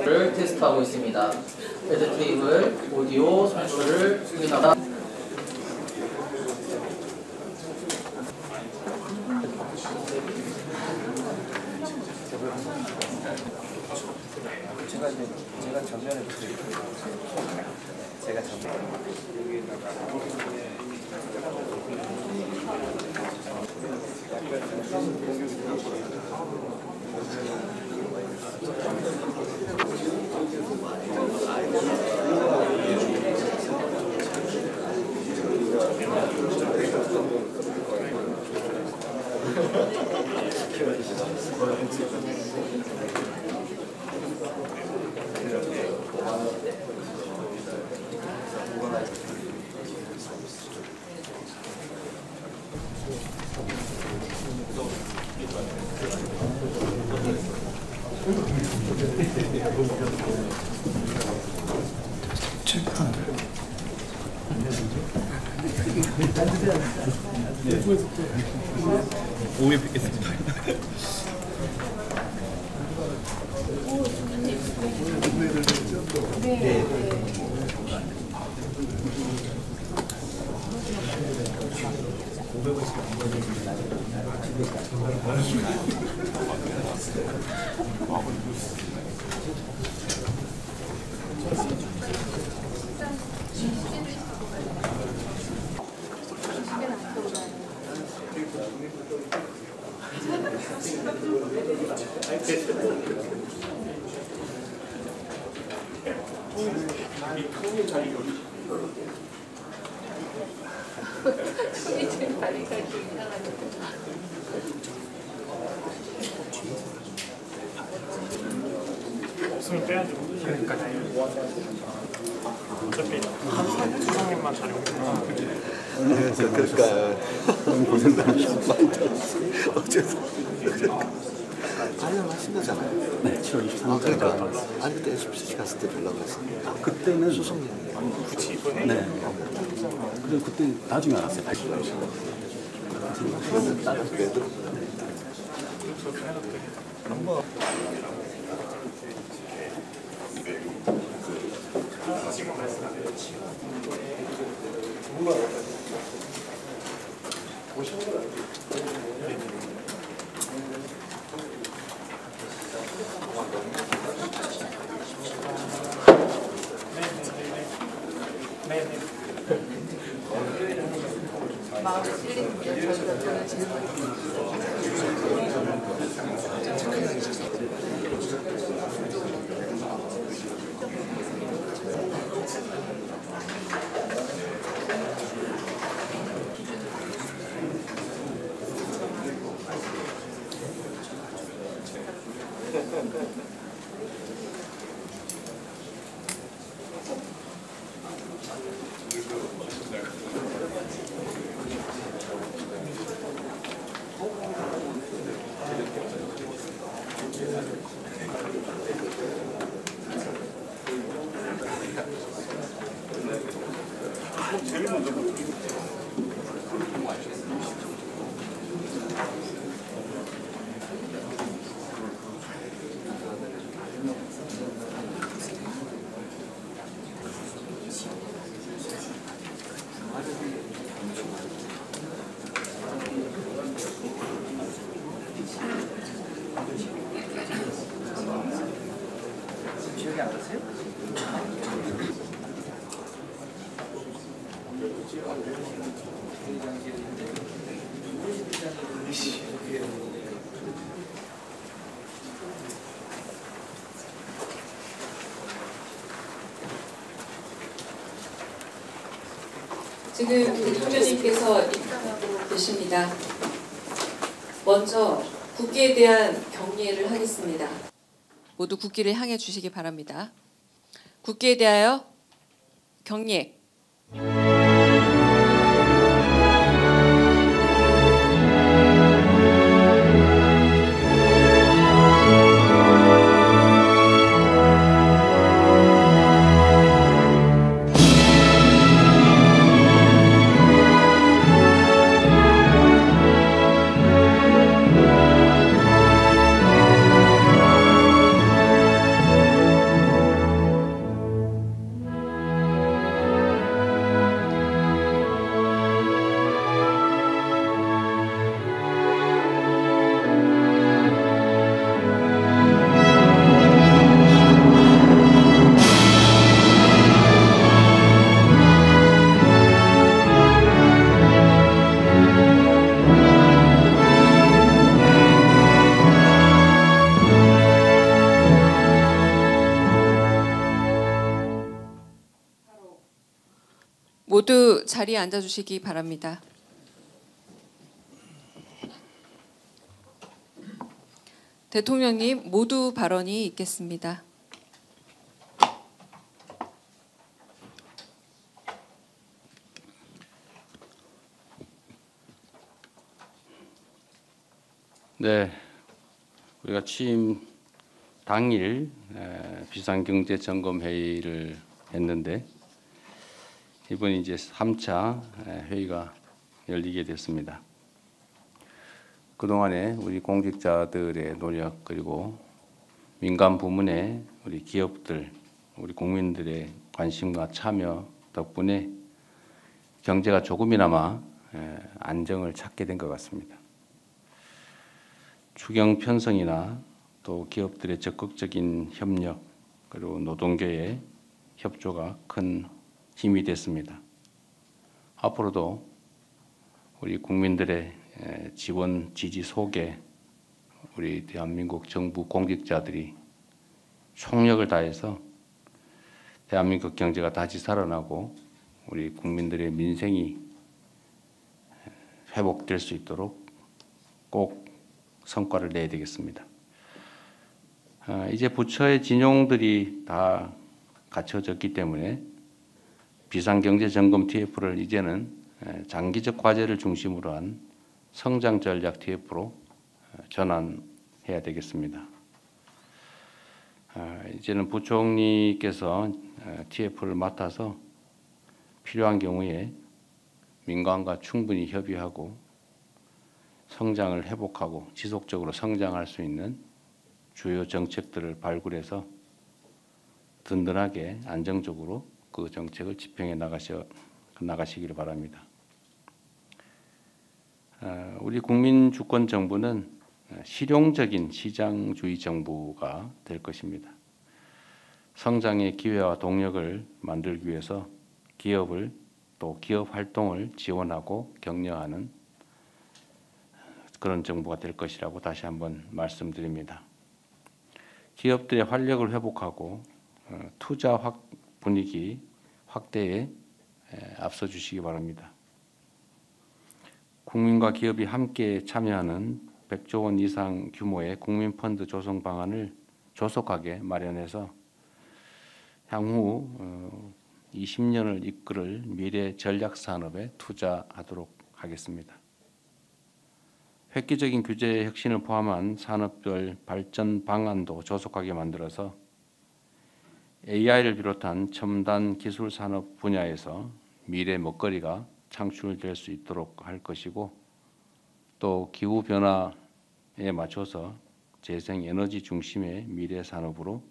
를 테스트하고 있습니다. 베드 테이블, 오디오, 송출을 통해서 제가 전면에 붙여있고 제가 전면에 오후에 뵙겠습니다. 없으면 빼야죠. 그러니까 어차피 수상님만 촬영이구나. 그러니까 고생 많이 들었어. 어째서 촬영하신 거잖아요. 네, 7월 23일. 그러니까 아니 그때 SBC 갔을 때 연락을 했습니다. 그때는 수성님. 굳이 이번에 네. 그리고 그때 나중에 알았어요. 그래도 한번 마음에 실리는 게 저희가 저는 질문 기억이 안 나세요? 지금 대통령님께서 입장하고 계십니다. 먼저 국기에 대한 경례를 하겠습니다. 모두 국기를 향해 주시기 바랍니다. 국기에 대하여 경례. 모두 자리에 앉아주시기 바랍니다. 대통령님 모두 발언이 있겠습니다. 네, 우리가 취임 당일 비상경제점검회의를 했는데 이번이 이제 3차 회의가 열리게 됐습니다. 그동안에 우리 공직자들의 노력 그리고 민간 부문의 우리 기업들, 우리 국민들의 관심과 참여 덕분에 경제가 조금이나마 안정을 찾게 된 것 같습니다. 추경 편성이나 또 기업들의 적극적인 협력 그리고 노동계의 협조가 큰 힘이 됐습니다. 앞으로도 우리 국민들의 지원 지지 속에 우리 대한민국 정부 공직자들이 총력을 다해서 대한민국 경제가 다시 살아나고 우리 국민들의 민생이 회복될 수 있도록 꼭 성과를 내야 되겠습니다. 이제 부처의 진용들이 다 갖춰졌기 때문에 비상경제점검 TF를 이제는 장기적 과제를 중심으로 한 성장전략 TF로 전환해야 되겠습니다. 이제는 부총리께서 TF를 맡아서 필요한 경우에 민간과 충분히 협의하고 성장을 회복하고 지속적으로 성장할 수 있는 주요 정책들을 발굴해서 든든하게 안정적으로 그 정책을 집행해 나가시기를 바랍니다. 우리 국민주권 정부는 실용적인 시장주의 정부가 될 것입니다. 성장의 기회와 동력을 만들기 위해서 기업을 또 기업 활동을 지원하고 격려하는 그런 정부가 될 것이라고 다시 한번 말씀드립니다. 기업들의 활력을 회복하고 투자 분위기 확대에 앞서 주시기 바랍니다. 국민과 기업이 함께 참여하는 100조 원 이상 규모의 국민펀드 조성 방안을 조속하게 마련해서 향후 20년을 이끌 미래 전략 산업에 투자하도록 하겠습니다. 획기적인 규제 혁신을 포함한 산업별 발전 방안도 조속하게 만들어서 AI를 비롯한 첨단 기술 산업 분야에서 미래 먹거리가 창출될 수 있도록 할 것이고 또 기후 변화에 맞춰서 재생 에너지 중심의 미래 산업으로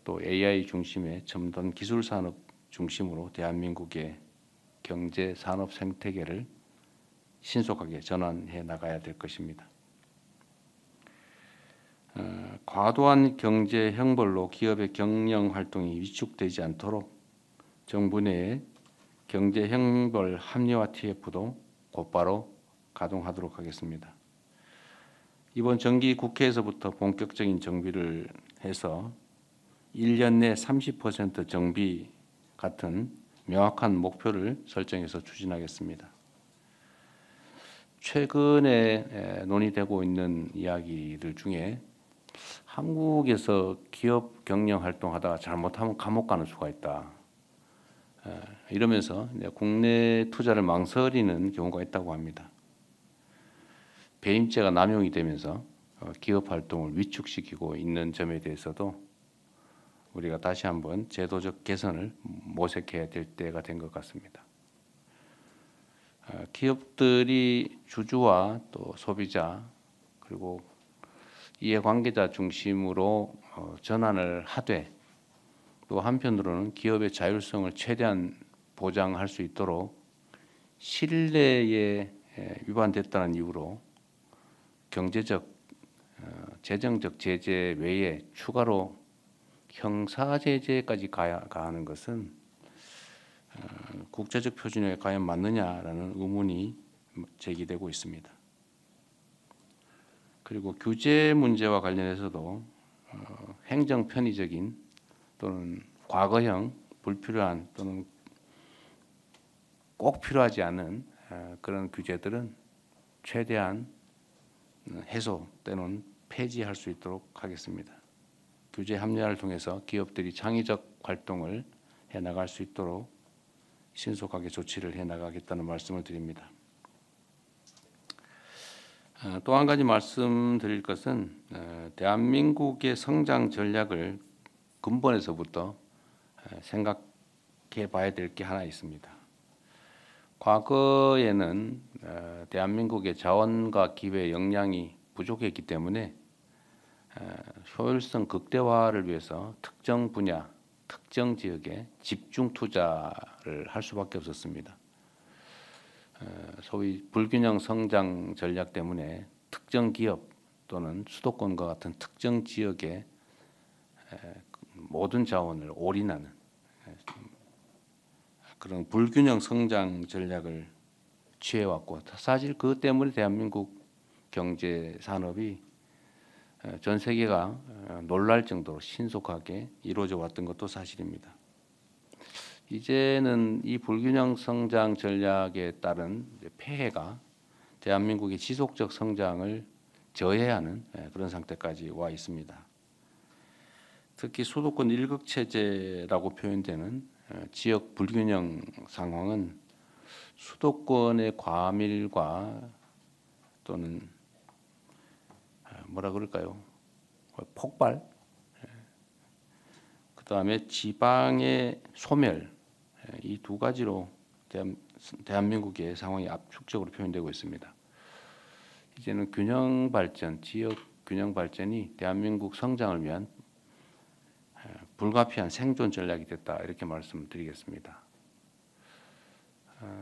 또 AI 중심의 첨단 기술 산업 중심으로 대한민국의 경제 산업 생태계를 신속하게 전환해 나가야 될 것입니다. 과도한 경제 형벌로 기업의 경영 활동이 위축되지 않도록 정부 내에 경제 형벌 합리화 TF도 곧바로 가동하도록 하겠습니다. 이번 정기 국회에서부터 본격적인 정비를 해서 1년 내 30% 정비 같은 명확한 목표를 설정해서 추진하겠습니다. 최근에 논의되고 있는 이야기들 중에 한국에서 기업 경영 활동하다가 잘못하면 감옥 가는 수가 있다. 이러면서 국내 투자를 망설이는 경우가 있다고 합니다. 배임죄가 남용이 되면서 기업 활동을 위축시키고 있는 점에 대해서도 우리가 다시 한번 제도적 개선을 모색해야 될 때가 된 것 같습니다. 기업들이 주주와 또 소비자 그리고 이해관계자 중심으로 전환을 하되 또 한편으로는 기업의 자율성을 최대한 보장할 수 있도록 신뢰에 위반됐다는 이유로 경제적, 재정적 제재 외에 추가로 형사 제재까지 가하는 것은 국제적 표준에 과연 맞느냐라는 의문이 제기되고 있습니다. 그리고 규제 문제와 관련해서도 행정 편의적인 또는 과거형 불필요한 또는 꼭 필요하지 않은 그런 규제들은 최대한 해소 또는 폐지할 수 있도록 하겠습니다. 규제 합리화를 통해서 기업들이 창의적 활동을 해나갈 수 있도록 신속하게 조치를 해나가겠다는 말씀을 드립니다. 또 한 가지 말씀드릴 것은 대한민국의 성장 전략을 근본에서부터 생각해 봐야 될 게 하나 있습니다. 과거에는 대한민국의 자원과 기회 역량이 부족했기 때문에 효율성 극대화를 위해서 특정 분야, 특정 지역에 집중 투자를 할 수밖에 없었습니다. 소위 불균형 성장 전략 때문에 특정 기업 또는 수도권과 같은 특정 지역에 모든 자원을 올인하는 그런 불균형 성장 전략을 취해왔고, 사실 그것 때문에 대한민국 경제 산업이 전 세계가 놀랄 정도로 신속하게 이루어져 왔던 것도 사실입니다. 이제는 이 불균형 성장 전략에 따른 폐해가 대한민국의 지속적 성장을 저해하는 그런 상태까지 와 있습니다. 특히 수도권 일극 체제라고 표현되는 지역 불균형 상황은 수도권의 과밀과 또는 뭐라 그럴까요? 폭발, 그 다음에 지방의 소멸, 이 두 가지로 대한민국의 상황이 압축적으로 표현되고 있습니다. 이제는 균형 발전, 지역 균형 발전이 대한민국 성장을 위한 불가피한 생존 전략이 됐다, 이렇게 말씀드리겠습니다.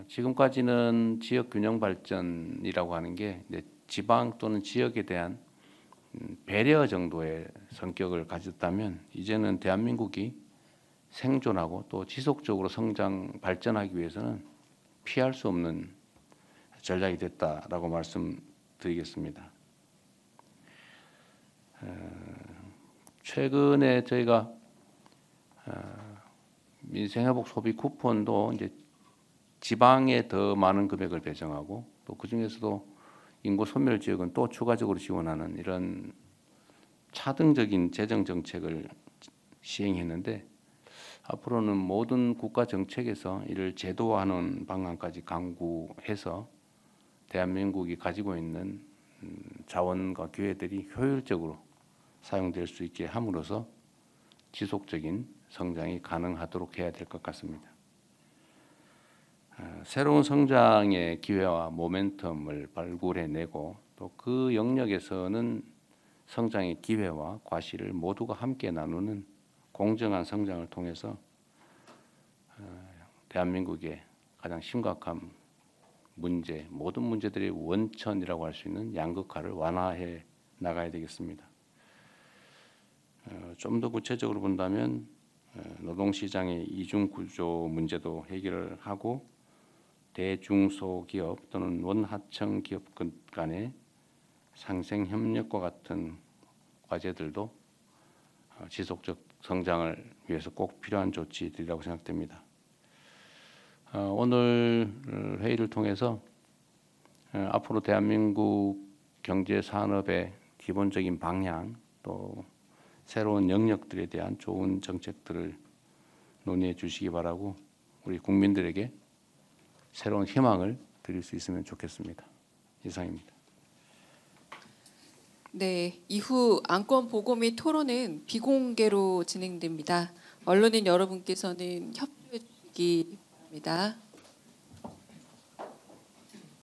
지금까지는 지역 균형 발전이라고 하는 게 지방 또는 지역에 대한 배려 정도의 성격을 가졌다면, 이제는 대한민국이 생존하고 또 지속적으로 성장 발전하기 위해서는 피할 수 없는 전략이 됐다라고 말씀드리겠습니다. 최근에 저희가 민생회복 소비 쿠폰도 이제 지방에 더 많은 금액을 배정하고, 또 그 중에서도 인구 소멸 지역은 또 추가적으로 지원하는 이런 차등적인 재정 정책을 시행했는데, 앞으로는 모든 국가 정책에서 이를 제도화하는 방안까지 강구해서 대한민국이 가지고 있는 자원과 기회들이 효율적으로 사용될 수 있게 함으로써 지속적인 성장이 가능하도록 해야 될 것 같습니다. 새로운 성장의 기회와 모멘텀을 발굴해내고, 또 그 영역에서는 성장의 기회와 과실을 모두가 함께 나누는 공정한 성장을 통해서 대한민국의 가장 심각한 문제, 모든 문제들의 원천이라고 할 수 있는 양극화를 완화해 나가야 되겠습니다. 좀 더 구체적으로 본다면 노동시장의 이중구조 문제도 해결을 하고, 대중소기업 또는 원하청 기업 간의 상생협력과 같은 과제들도 지속적 성장을 위해서 꼭 필요한 조치들이라고 생각됩니다. 오늘 회의를 통해서 앞으로 대한민국 경제 산업의 기본적인 방향, 또 새로운 영역들에 대한 좋은 정책들을 논의해 주시기 바라고, 우리 국민들에게 새로운 희망을 드릴 수 있으면 좋겠습니다. 이상입니다. 네, 이후 안건 보고 및 토론은 비공개로 진행됩니다. 언론인 여러분께서는 협조해 주시기 바랍니다.